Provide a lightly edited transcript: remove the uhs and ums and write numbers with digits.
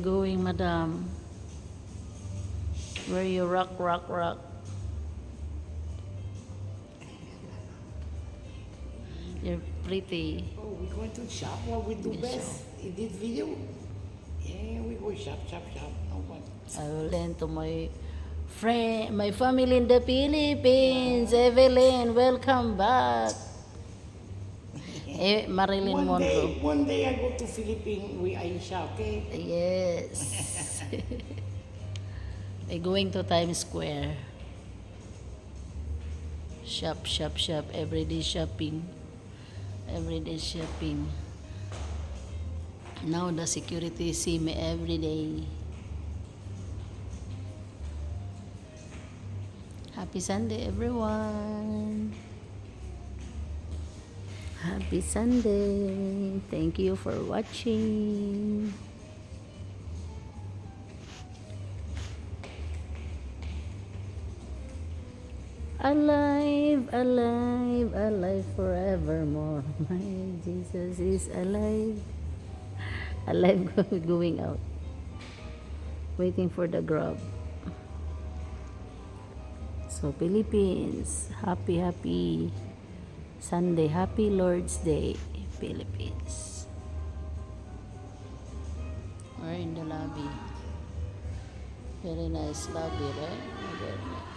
Going, madam. Where you rock, rock, rock. You're pretty. Oh, we're going to shop what we do Yes, best in this video. Yeah, we go shop, shop, shop. No one. I will send to my friend, my family in the Philippines. Evelyn, welcome back. Marilyn Monroe. One day I go to Philippines with Aisha, okay? Yes. I going to Times Square. Shop, shop, shop. Everyday shopping. Everyday shopping. Now the security see me every day. Happy Sunday, everyone. Happy Sunday. Thank you for watching. Alive, alive, alive forevermore. My Jesus is alive. Alive going out. Waiting for the grub. So Philippines, happy Sunday, happy Lord's Day, Philippines. We're in the lobby. Very nice lobby, right? Very nice.